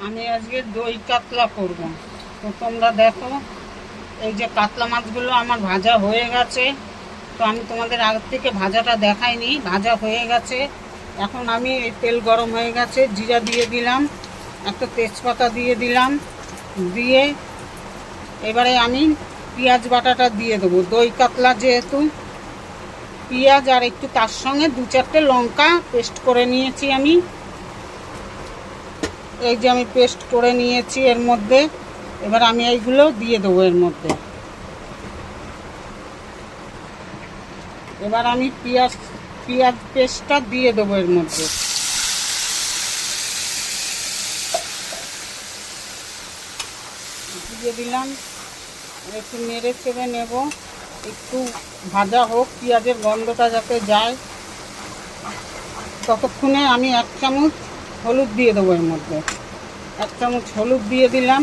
আমি আজকে দই কাতলা করব। তো তোমরা দেখো, এই যে কাতলা মাছগুলো আমার ভাজা হয়ে গেছে। তো আমি তোমাদের আগের থেকে ভাজাটা দেখাইনি, ভাজা হয়ে গেছে। এখন আমি এই তেল গরম হয়ে গেছে, জিরা দিয়ে দিলাম, একটা তেজপাতা দিয়ে দিলাম, দিয়ে এবারে আমি পেঁয়াজ বাটাটা দিয়ে দেবো। দই কাতলা যেহেতু, পেঁয়াজ আর একটু তার সঙ্গে 2-4টে লঙ্কা পেস্ট করে নিয়েছি আমি। এই যে আমি পেস্ট করে নিয়েছি এর মধ্যে। এবার আমি এইগুলো দিয়ে দেবো এর মধ্যে। এবার আমি পেঁয়াজ পেস্টটা দিয়ে দেবো এর মধ্যে। দিয়ে দিলাম, একটু নেড়ে চেড়ে নেব, একটু ভাজা হোক, পেঁয়াজের গন্ধটা যাতে যায়। ততক্ষণে আমি 1 চামচ হলুদ দিয়ে দেবো এর মধ্যে। 1 চামচ হলুদ দিয়ে দিলাম।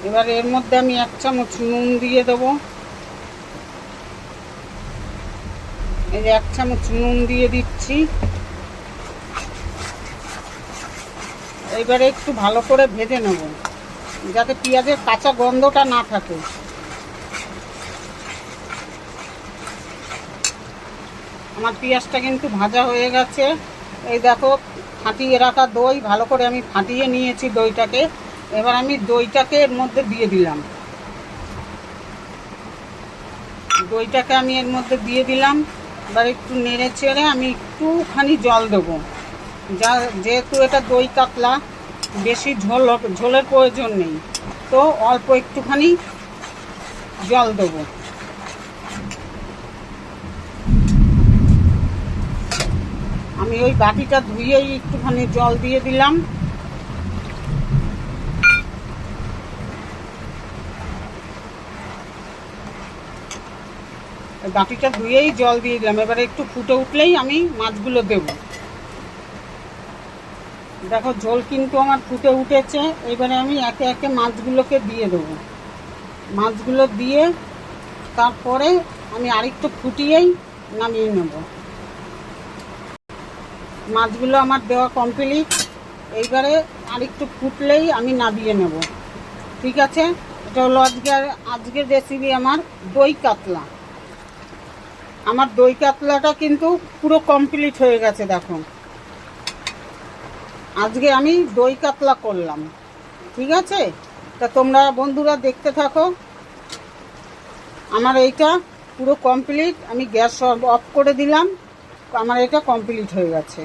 এবার এর মধ্যে আমি 1 চামচ নুন দিয়ে দেবো। এই যে 1 চামচ নুন দিয়ে দিচ্ছি। এইবারে একটু ভালো করে ভেজে নেব, যাতে পেঁয়াজের কাঁচা গন্ধটা না থাকে। আমার পেঁয়াজটা কিন্তু ভাজা হয়ে গেছে। এই দেখো, ফাটিয়ে রাখা দই ভালো করে আমি ফাটিয়ে নিয়েছি দইটাকে। এবার আমি দইটাকে এর মধ্যে দিয়ে দিলাম। দইটাকে আমি এর মধ্যে দিয়ে দিলাম। এবার একটু নেড়ে চেড়ে আমি একটুখানি জল দেবো। যেহেতু এটা দই কাতলা, বেশি ঝোলের প্রয়োজন নেই, তো অল্প একটুখানি জল দেবো। আমি ওই বাটিটা ধুয়েই একটুখানি জল দিয়ে দিলাম। বাটিটা ধুয়েই জল দিয়ে দিলাম। এবারে একটু ফুটে উঠলেই আমি মাছগুলো দেব। দেখো, ঝোল কিন্তু আমার ফুটে উঠেছে। এবারে আমি একে একে মাছগুলোকে দিয়ে দেবো। মাছগুলো দিয়ে তারপরে আমি আরেকটু ফুটিয়েই নামিয়ে নেব। মাছগুলো আমার দেওয়া কমপ্লিট। এইবারে আরেকটু ফুটলেই আমি নামিয়ে নেব। ঠিক আছে, এটা হলো আজকের রেসিপি আমার দই কাতলা। আমার দই কাতলাটা কিন্তু পুরো কমপ্লিট হয়ে গেছে। দেখো, আজকে আমি দই কাতলা করলাম। ঠিক আছে, তা তোমরা বন্ধুরা দেখতে থাকো। আমার এইটা পুরো কমপ্লিট। আমি গ্যাস অফ করে দিলাম। আমার এটা কমপ্লিট হয়ে গেছে।